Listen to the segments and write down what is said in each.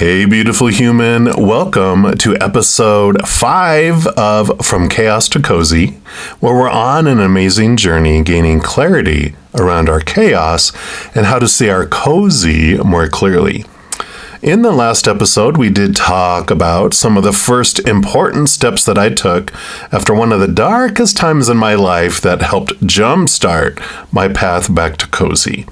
Hey, beautiful human. Welcome to episode 5 of From Chaos to Cozy, where we're on an amazing journey gaining clarity around our chaos and how to see our cozy more clearly. In the last episode, we did talk about some of the first important steps that I took after one of the darkest times in my life that helped jumpstart my path back to cozy.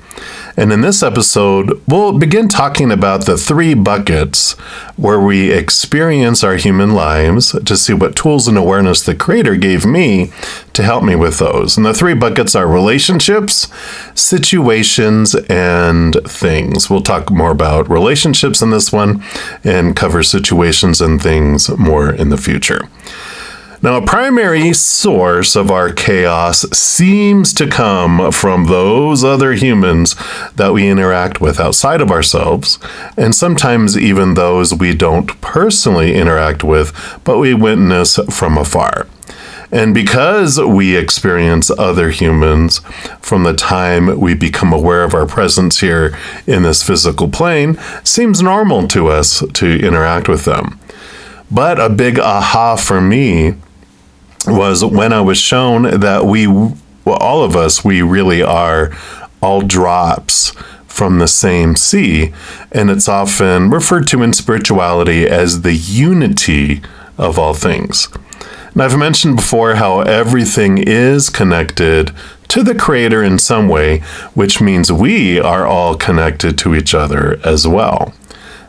And in this episode, we'll begin talking about the 3 buckets where we experience our human lives to see what tools and awareness the Creator gave me to help me with those. And the 3 buckets are relationships, situations, and things. We'll talk more about relationships in this one and cover situations and things more in the future. Now, a primary source of our chaos seems to come from those other humans that we interact with outside of ourselves, and sometimes even those we don't personally interact with, but we witness from afar. And because we experience other humans from the time we become aware of our presence here in this physical plane, it seems normal to us to interact with them. But a big aha for me was when I was shown that all of us, we really are all drops from the same sea, and it's often referred to in spirituality as the unity of all things. And I've mentioned before how everything is connected to the Creator in some way, which means we are all connected to each other as well.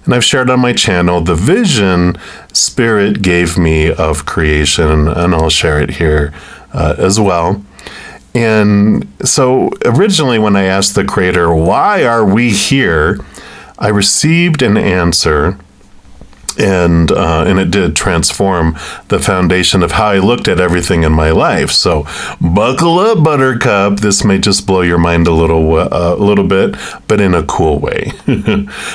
And I've shared on my channel the vision Spirit gave me of creation, and I'll share it here as well. And so originally when I asked the Creator, why are we here? I received an answer, and it did transform the foundation of how I looked at everything in my life. So buckle up, Buttercup. This may just blow your mind a little bit, but in a cool way.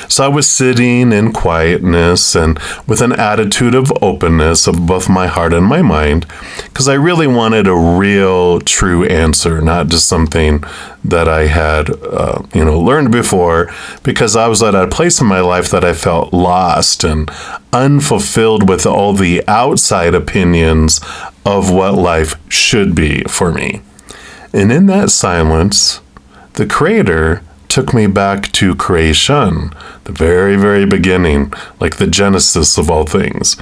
So I was sitting in quietness and with an attitude of openness of both my heart and my mind, because I really wanted a real, true answer, not just something that I had, learned before, because I was at a place in my life that I felt lost and unfulfilled with all the outside opinions of what life should be for me. And in that silence, the Creator took me back to creation, the very, very beginning, like the genesis of all things.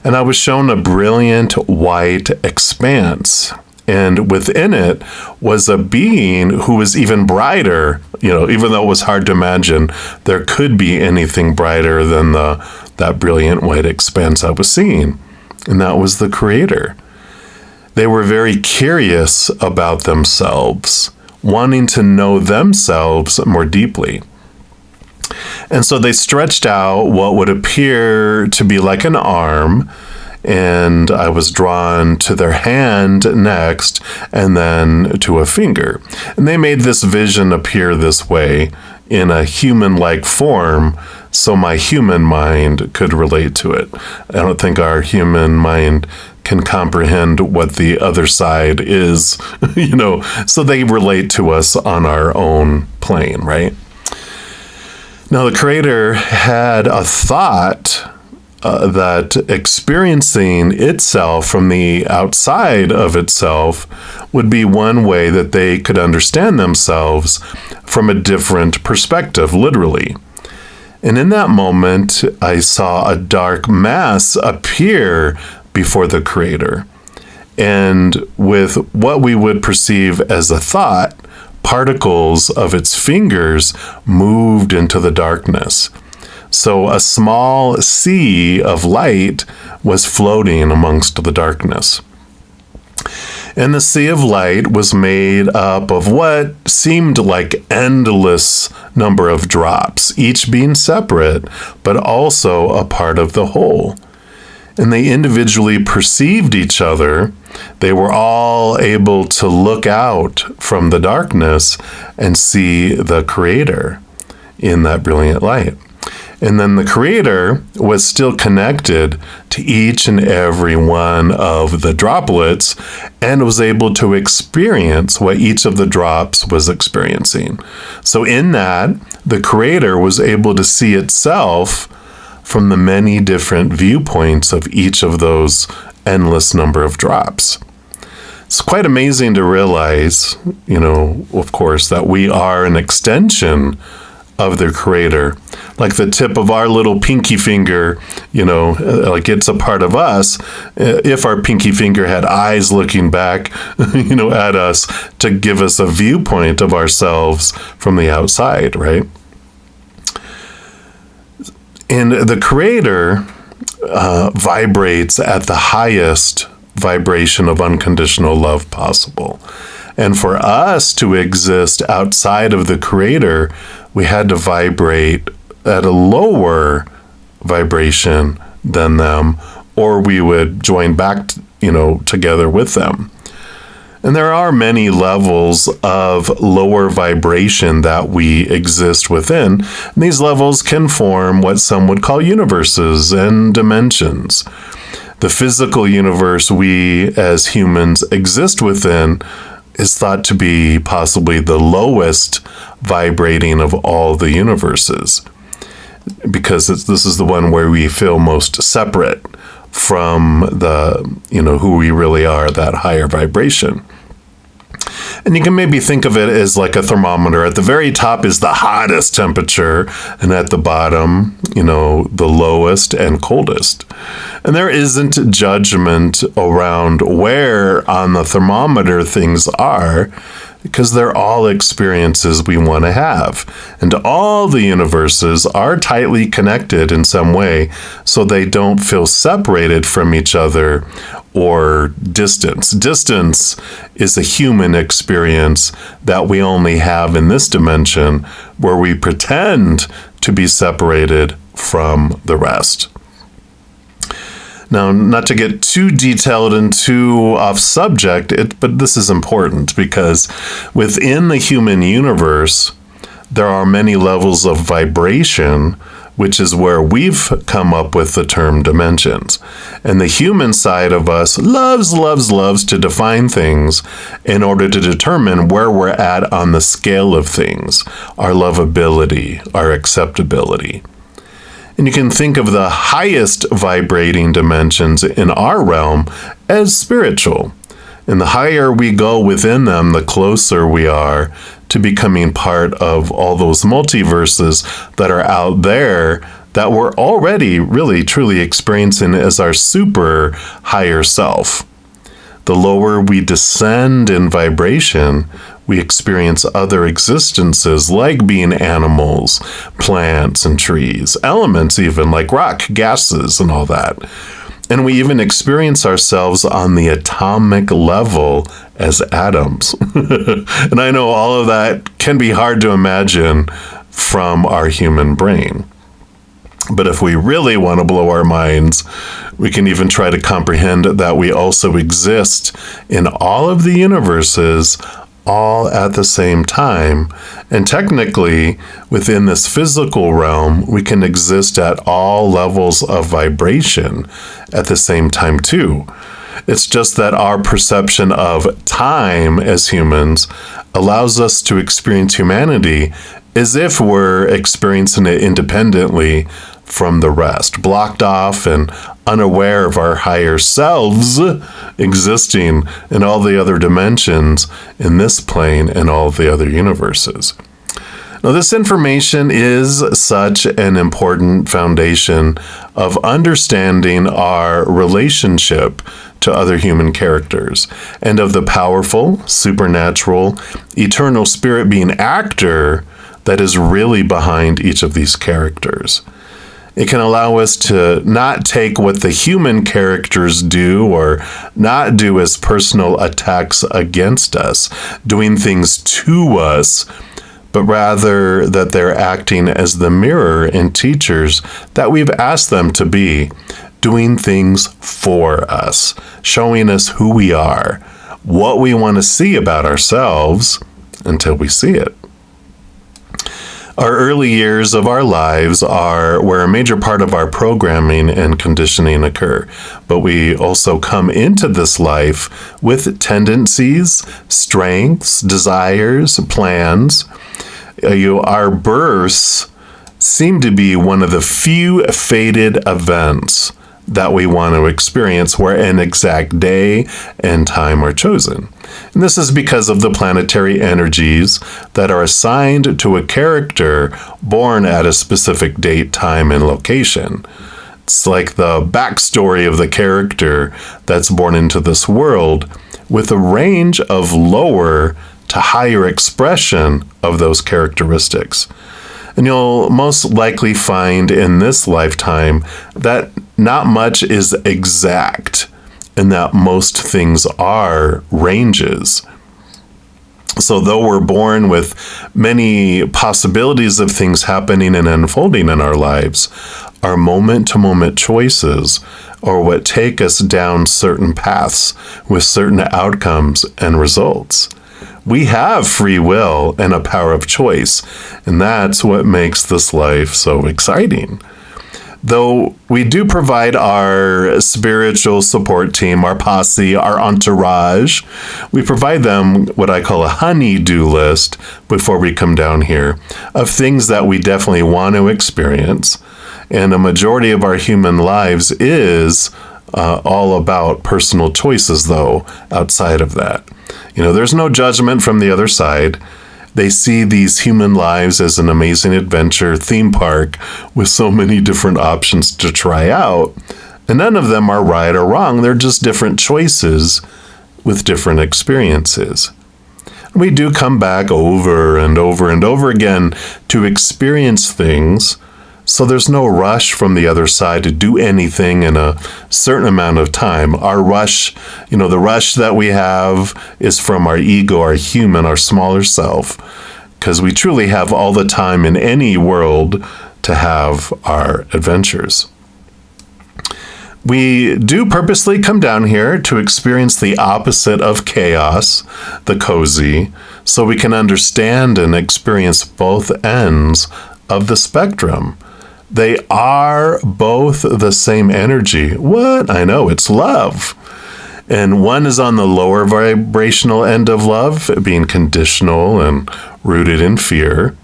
And I was shown a brilliant white expanse. And within it was a being who was even brighter, even though it was hard to imagine there could be anything brighter than that brilliant white expanse I was seeing. And that was the Creator. They were very curious about themselves, wanting to know themselves more deeply. And so they stretched out what would appear to be like an arm, and I was drawn to their hand next, and then to a finger. And they made this vision appear this way in a human-like form, so my human mind could relate to it. I don't think our human mind can comprehend what the other side is, so they relate to us on our own plane, right? Now, the Creator had a thought that experiencing itself from the outside of itself would be one way that they could understand themselves from a different perspective, literally. And in that moment, I saw a dark mass appear before the Creator. And with what we would perceive as a thought, particles of its fingers moved into the darkness. So a small sea of light was floating amongst the darkness. And the sea of light was made up of what seemed like endless number of drops, each being separate, but also a part of the whole. And they individually perceived each other. They were all able to look out from the darkness and see the Creator in that brilliant light. And then the Creator was still connected to each and every one of the droplets and was able to experience what each of the drops was experiencing. So in that, the Creator was able to see itself from the many different viewpoints of each of those endless number of drops. It's quite amazing to realize, of course, that we are an extension of the Creator. Like the tip of our little pinky finger, like it's a part of us. If our pinky finger had eyes looking back, at us to give us a viewpoint of ourselves from the outside, right? And the Creator vibrates at the highest vibration of unconditional love possible. And for us to exist outside of the Creator, we had to vibrate at a lower vibration than them, or we would join back, together with them. And there are many levels of lower vibration that we exist within. And these levels can form what some would call universes and dimensions. The physical universe we as humans exist within is thought to be possibly the lowest vibrating of all the universes, because this is the one where we feel most separate from the, who we really are, that higher vibration. And you can maybe think of it as like a thermometer. At the very top is the hottest temperature, and at the bottom, the lowest and coldest. And there isn't judgment around where on the thermometer things are, because they're all experiences we want to have. And all the universes are tightly connected in some way, so they don't feel separated from each other or distance. Distance is a human experience that we only have in this dimension, where we pretend to be separated from the rest. Now, not to get too detailed and too off subject, but this is important, because within the human universe, there are many levels of vibration, which is where we've come up with the term dimensions. And the human side of us loves to define things in order to determine where we're at on the scale of things, our lovability, our acceptability. And you can think of the highest vibrating dimensions in our realm as spiritual. And the higher we go within them, the closer we are to becoming part of all those multiverses that are out there that we're already really truly experiencing as our super higher self. The lower we descend in vibration, we experience other existences like being animals, plants and trees, elements even like rock, gases and all that. And we even experience ourselves on the atomic level as atoms. And I know all of that can be hard to imagine from our human brain. But if we really want to blow our minds, we can even try to comprehend that we also exist in all of the universes all at the same time. And technically, within this physical realm, we can exist at all levels of vibration at the same time too. It's just that our perception of time as humans allows us to experience humanity as if we're experiencing it independently from the rest, blocked off and unaware of our higher selves existing in all the other dimensions in this plane and all the other universes. Now, this information is such an important foundation of understanding our relationship to other human characters and of the powerful, supernatural, eternal spirit being actor that is really behind each of these characters. It can allow us to not take what the human characters do or not do as personal attacks against us, doing things to us, but rather that they're acting as the mirror and teachers that we've asked them to be, doing things for us, showing us who we are, what we want to see about ourselves until we see it. Our early years of our lives are where a major part of our programming and conditioning occur, but we also come into this life with tendencies, strengths, desires, plans. Our births seem to be one of the few fated events that we want to experience where an exact day and time are chosen. And this is because of the planetary energies that are assigned to a character born at a specific date, time, and location. It's like the backstory of the character that's born into this world with a range of lower to higher expression of those characteristics. And you'll most likely find in this lifetime that not much is exact and that most things are ranges. So though we're born with many possibilities of things happening and unfolding in our lives, our moment-to-moment choices are what take us down certain paths with certain outcomes and results. We have free will and a power of choice, and that's what makes this life so exciting. Though we do provide our spiritual support team, our posse, our entourage, we provide them what I call a honey-do list before we come down here of things that we definitely want to experience. And a majority of our human lives is all about personal choices, though, outside of that. There's no judgment from the other side. They see these human lives as an amazing adventure theme park with so many different options to try out. And none of them are right or wrong. They're just different choices with different experiences. We do come back over and over and over again to experience things. So there's no rush from the other side to do anything in a certain amount of time. Our rush, the rush that we have is from our ego, our human, our smaller self, because we truly have all the time in any world to have our adventures. We do purposely come down here to experience the opposite of chaos, the cozy, so we can understand and experience both ends of the spectrum. They are both the same energy. What? I know, it's love. And one is on the lower vibrational end of love, being conditional and rooted in fear.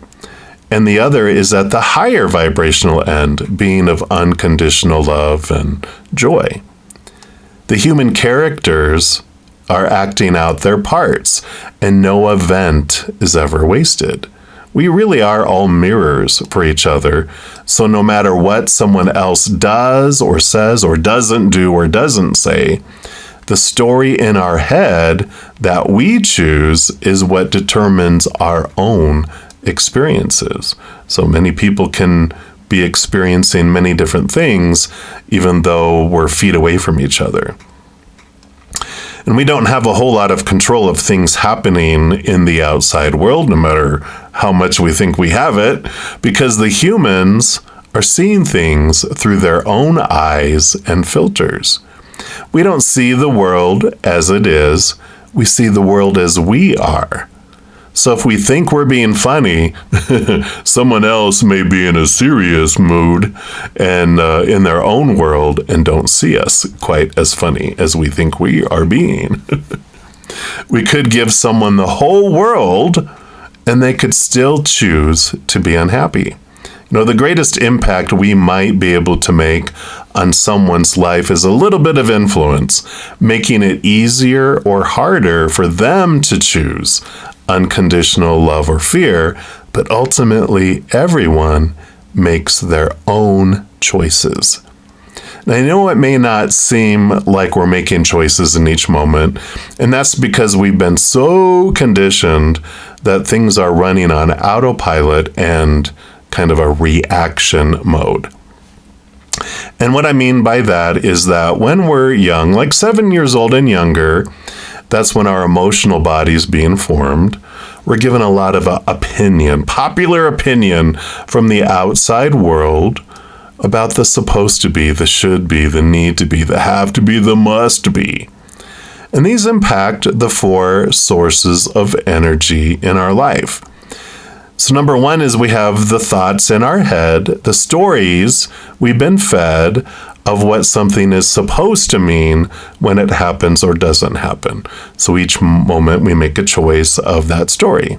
And the other is at the higher vibrational end, being of unconditional love and joy. The human characters are acting out their parts, and no event is ever wasted. We really are all mirrors for each other, so no matter what someone else does or says or doesn't do or doesn't say, the story in our head that we choose is what determines our own experiences. So many people can be experiencing many different things, even though we're feet away from each other. And we don't have a whole lot of control of things happening in the outside world, no matter how much we think we have it, because the humans are seeing things through their own eyes and filters. We don't see the world as it is. We see the world as we are. So if we think we're being funny, someone else may be in a serious mood and in their own world and don't see us quite as funny as we think we are being. We could give someone the whole world and they could still choose to be unhappy. The greatest impact we might be able to make on someone's life is a little bit of influence, making it easier or harder for them to choose unconditional love or fear, but ultimately everyone makes their own choices. Now, I know it may not seem like we're making choices in each moment, and that's because we've been so conditioned that things are running on autopilot and kind of a reaction mode. And what I mean by that is that when we're young, like 7 years old and younger, that's when our emotional body's being formed. We're given a lot of opinion, popular opinion from the outside world about the supposed to be, the should be, the need to be, the have to be, the must be. And these impact the 4 sources of energy in our life. So number 1 is we have the thoughts in our head, the stories we've been fed of what something is supposed to mean when it happens or doesn't happen. So each moment we make a choice of that story.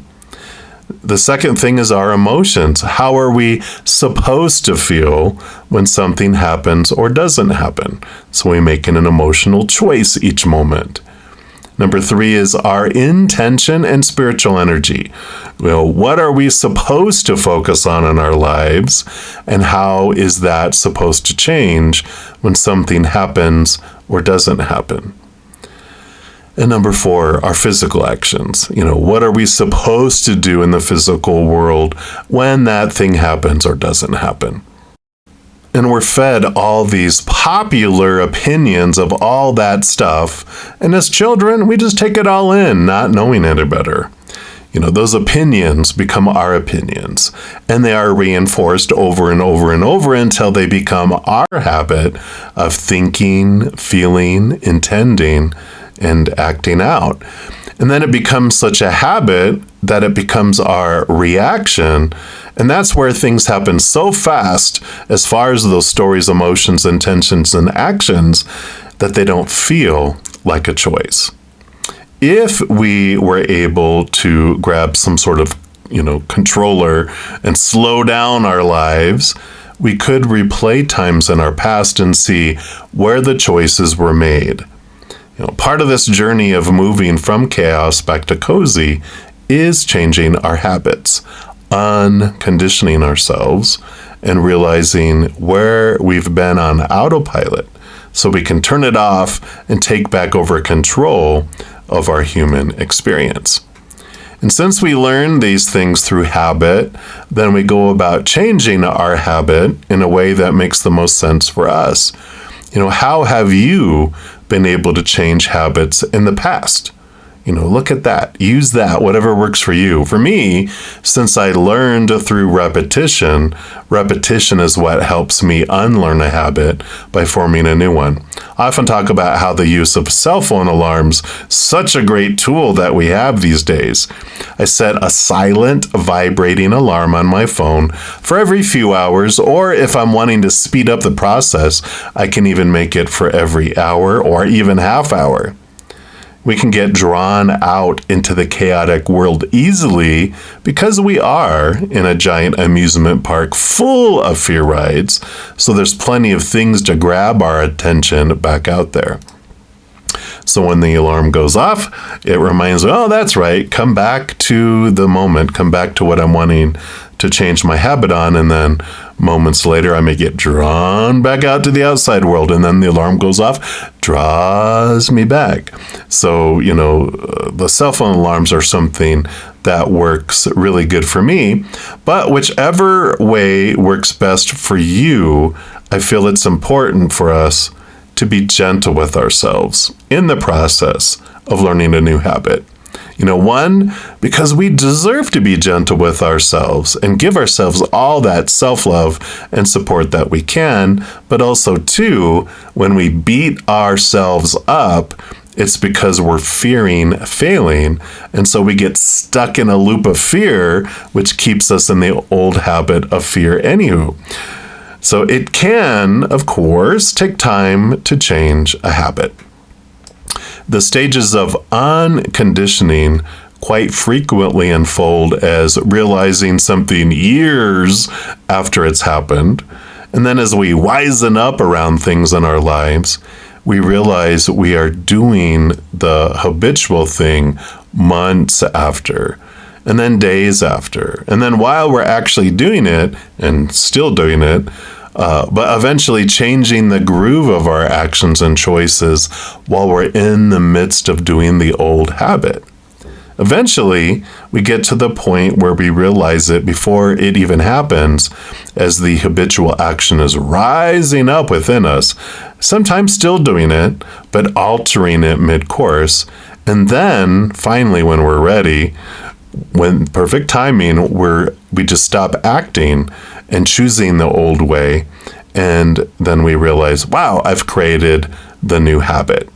The second thing is our emotions. How are we supposed to feel when something happens or doesn't happen? So we make an emotional choice each moment. Number 3 is our intention and spiritual energy. Well, what are we supposed to focus on in our lives, and how is that supposed to change when something happens or doesn't happen? And number 4, our physical actions. What are we supposed to do in the physical world when that thing happens or doesn't happen? And we're fed all these popular opinions of all that stuff. And as children, we just take it all in, not knowing any better. Those opinions become our opinions, and they are reinforced over and over and over until they become our habit of thinking, feeling, intending, and acting out. And then it becomes such a habit that it becomes our reaction. And that's where things happen so fast as far as those stories, emotions, intentions, and actions that they don't feel like a choice. If we were able to grab some sort of, controller and slow down our lives, we could replay times in our past and see where the choices were made. Part of this journey of moving from chaos back to cozy is changing our habits, unconditioning ourselves, and realizing where we've been on autopilot so we can turn it off and take back over control of our human experience. And since we learn these things through habit, then we go about changing our habit in a way that makes the most sense for us. How have you been able to change habits in the past? Look at that. Use that, whatever works for you. For me, since I learned through repetition is what helps me unlearn a habit by forming a new one. I often talk about how the use of cell phone alarms, such a great tool that we have these days. I set a silent vibrating alarm on my phone for every few hours, or if I'm wanting to speed up the process, I can even make it for every hour or even half hour. We can get drawn out into the chaotic world easily because we are in a giant amusement park full of fear rides, so there's plenty of things to grab our attention back out there. So when the alarm goes off, it reminds me, oh, that's right, come back to the moment, come back to what I'm wanting to change my habit on, and then moments later, I may get drawn back out to the outside world, and then the alarm goes off, draws me back. So, the cell phone alarms are something that works really good for me, but whichever way works best for you, I feel it's important for us to be gentle with ourselves in the process of learning a new habit. One, because we deserve to be gentle with ourselves and give ourselves all that self-love and support that we can, but also two, when we beat ourselves up, it's because we're fearing failing, and so we get stuck in a loop of fear, which keeps us in the old habit of fear anywho. So it can, of course, take time to change a habit. The stages of unconditioning quite frequently unfold as realizing something years after it's happened. And then as we wisen up around things in our lives, we realize we are doing the habitual thing months after, and then days after. And then while we're actually doing it, and still doing it, but eventually changing the groove of our actions and choices while we're in the midst of doing the old habit. Eventually, we get to the point where we realize it before it even happens, as the habitual action is rising up within us, sometimes still doing it, but altering it mid-course. And then, finally, when we're ready, when perfect timing, we just stop acting and choosing the old way, and then we realize, wow, I've created the new habit.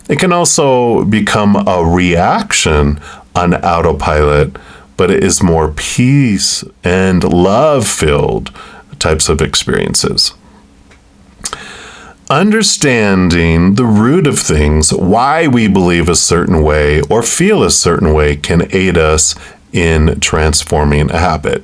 It can also become a reaction on autopilot, but it is more peace and love-filled types of experiences. Understanding the root of things, why we believe a certain way or feel a certain way, can aid us in transforming a habit.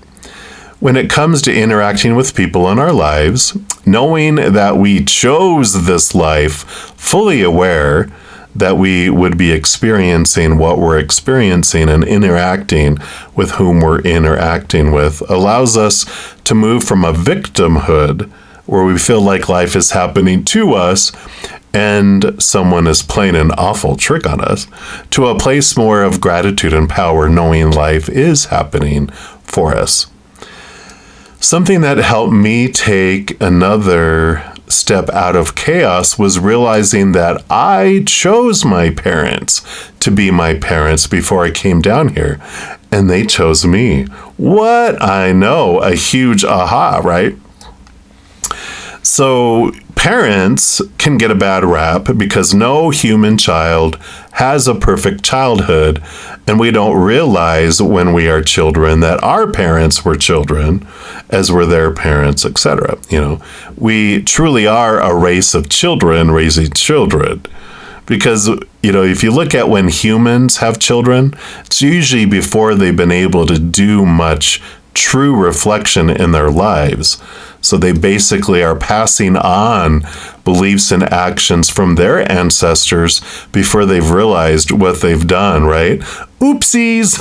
When it comes to interacting with people in our lives, knowing that we chose this life, fully aware that we would be experiencing what we're experiencing and interacting with whom we're interacting with, allows us to move from a victimhood where we feel like life is happening to us and someone is playing an awful trick on us, to a place more of gratitude and power, knowing life is happening for us. Something that helped me take another step out of chaos was realizing that I chose my parents to be my parents before I came down here, and they chose me. What? I know, a huge aha, right? So parents can get a bad rap because no human child has a perfect childhood, and we don't realize when we are children that our parents were children, as were their parents, etc. We truly are a race of children raising children. Because, if you look at when humans have children, it's usually before they've been able to do much true reflection in their lives. So they basically are passing on beliefs and actions from their ancestors before they've realized what they've done, right? Oopsies!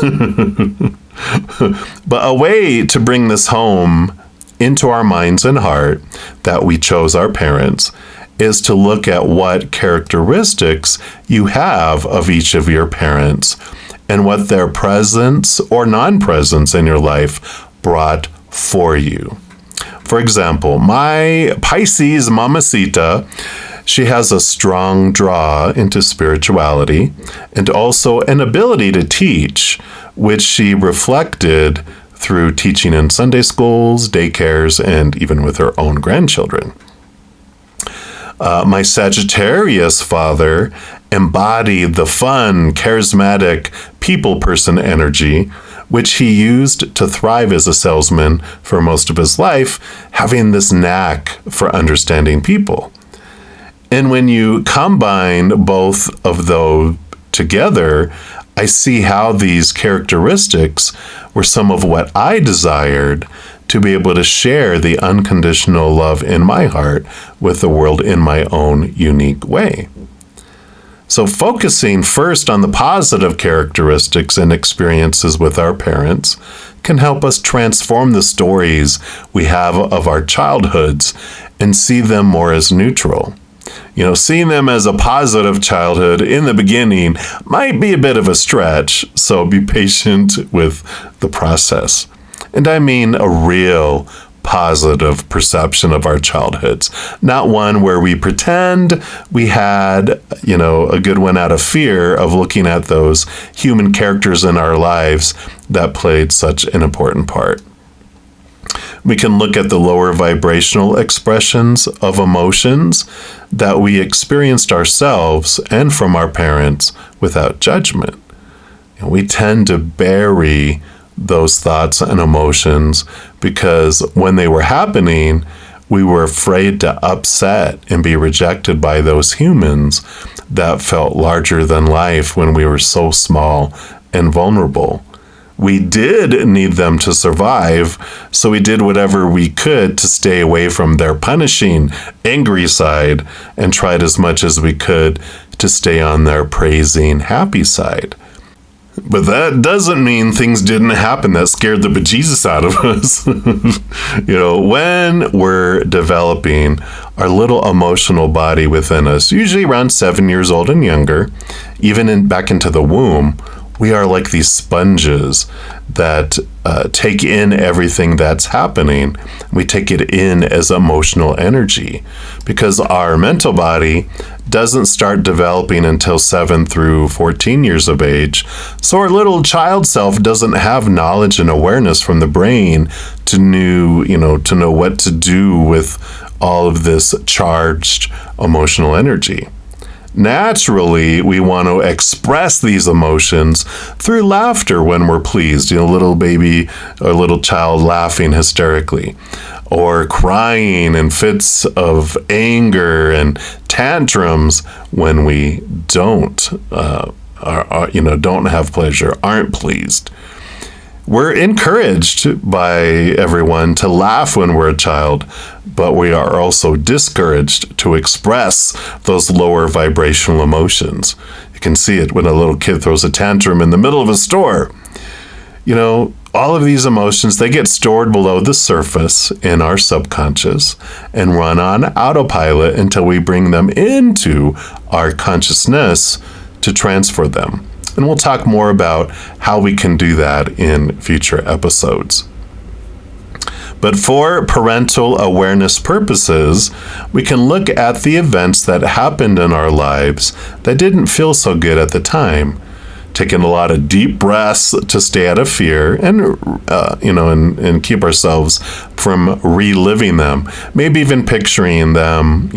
But a way to bring this home into our minds and heart that we chose our parents is to look at what characteristics you have of each of your parents and what their presence or non-presence in your life brought for you. For example, my Pisces mamacita, she has a strong draw into spirituality and also an ability to teach, which she reflected through teaching in Sunday schools, daycares, and even with her own grandchildren. My Sagittarius father embodied the fun, charismatic, people person energy, which he used to thrive as a salesman for most of his life, having this knack for understanding people. And when you combine both of those together, I see how these characteristics were some of what I desired to be able to share the unconditional love in my heart with the world in my own unique way. So focusing first on the positive characteristics and experiences with our parents can help us transform the stories we have of our childhoods and see them more as neutral. Seeing them as a positive childhood in the beginning might be a bit of a stretch, so be patient with the process. And I mean a real positive perception of our childhoods, not one where we pretend we had, a good one out of fear of looking at those human characters in our lives that played such an important part. We can look at the lower vibrational expressions of emotions that we experienced ourselves and from our parents without judgment. We tend to bury those thoughts and emotions because when they were happening, we were afraid to upset and be rejected by those humans that felt larger than life when we were so small and vulnerable. We did need them to survive, so we did whatever we could to stay away from their punishing, angry side and tried as much as we could to stay on their praising, happy side. But that doesn't mean things didn't happen that scared the bejesus out of us. When we're developing our little emotional body within us, usually around 7 years old and younger, even back into the womb, we are like these sponges that take in everything that's happening. We take it in as emotional energy because our mental body doesn't start developing until 7 through 14 years of age. So our little child self doesn't have knowledge and awareness from the brain to know what to do with all of this charged emotional energy. Naturally, we want to express these emotions through laughter when we're pleased. Little baby or little child laughing hysterically, or crying in fits of anger and tantrums when we don't have pleasure, aren't pleased. We're encouraged by everyone to laugh when we're a child, but we are also discouraged to express those lower vibrational emotions. You can see it when a little kid throws a tantrum in the middle of a store. All of these emotions, they get stored below the surface in our subconscious and run on autopilot until we bring them into our consciousness to transfer them. And we'll talk more about how we can do that in future episodes. But for parental awareness purposes, we can look at the events that happened in our lives that didn't feel so good at the time, taking a lot of deep breaths to stay out of fear and keep ourselves from reliving them. Maybe even picturing them,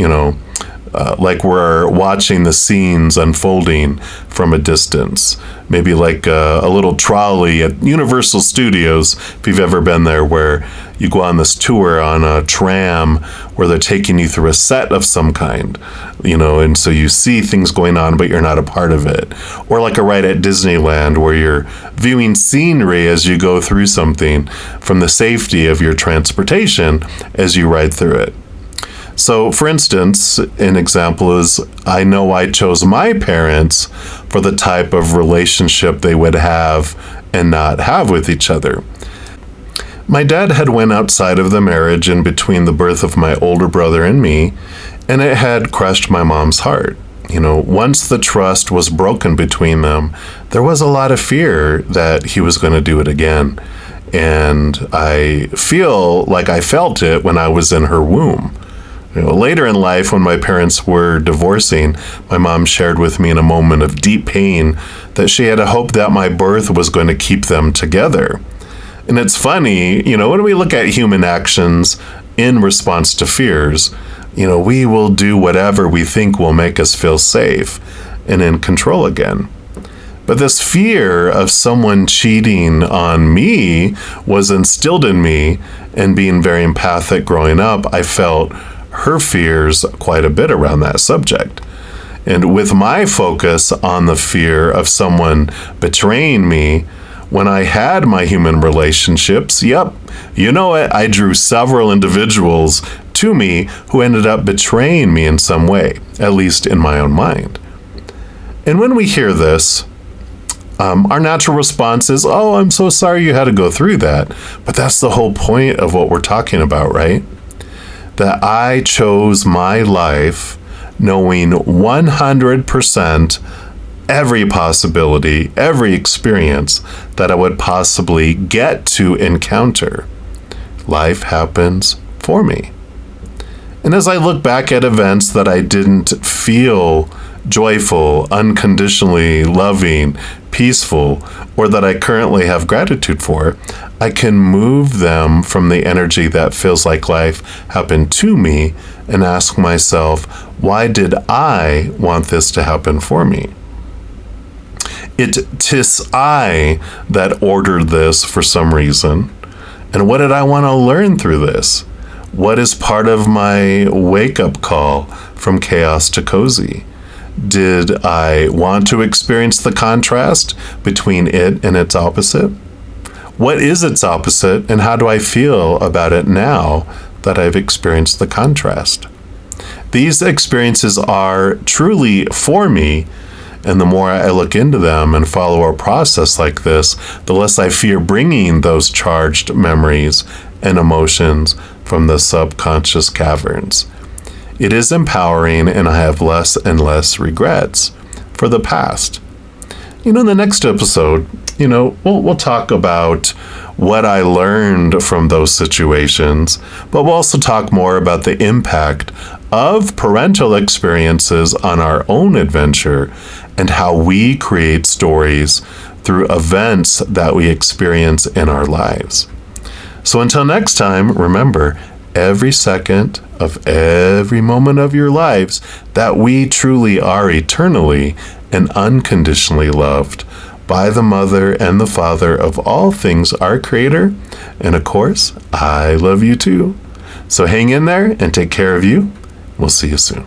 like we're watching the scenes unfolding from a distance. Maybe like a little trolley at Universal Studios, if you've ever been there, where you go on this tour on a tram where they're taking you through a set of some kind, and so you see things going on, but you're not a part of it. Or like a ride at Disneyland where you're viewing scenery as you go through something from the safety of your transportation as you ride through it. So, for instance, an example is I know I chose my parents for the type of relationship they would have and not have with each other. My dad had went outside of the marriage in between the birth of my older brother and me, and it had crushed my mom's heart. Once the trust was broken between them, there was a lot of fear that he was going to do it again. And I feel like I felt it when I was in her womb. Later in life, when my parents were divorcing, my mom shared with me in a moment of deep pain that she had a hope that my birth was going to keep them together. And it's funny, when we look at human actions in response to fears, we will do whatever we think will make us feel safe and in control again. But this fear of someone cheating on me was instilled in me, and being very empathic growing up, I felt her fears quite a bit around that subject. And with my focus on the fear of someone betraying me, when I had my human relationships, I drew several individuals to me who ended up betraying me in some way, at least in my own mind. And when we hear this, our natural response is, oh, I'm so sorry you had to go through that. But that's the whole point of what we're talking about, right? That I chose my life knowing 100% every possibility, every experience that I would possibly get to encounter. Life happens for me. And as I look back at events that I didn't feel joyful, unconditionally loving, peaceful, or that I currently have gratitude for, I can move them from the energy that feels like life happened to me and ask myself, why did I want this to happen for me? Tis I that ordered this for some reason. And what did I want to learn through this? What is part of my wake-up call from chaos to cozy? Did I want to experience the contrast between it and its opposite? What is its opposite, and how do I feel about it now that I've experienced the contrast? These experiences are truly for me, and the more I look into them and follow a process like this, the less I fear bringing those charged memories and emotions from the subconscious caverns. It is empowering, and I have less and less regrets for the past. In the next episode, we'll talk about what I learned from those situations, but we'll also talk more about the impact of parental experiences on our own adventure and how we create stories through events that we experience in our lives. So until next time, remember, every second of every moment of your lives that we truly are eternally and unconditionally loved by the Mother and the Father of all things, our Creator. And of course, I love you too. So hang in there and take care of you. We'll see you soon.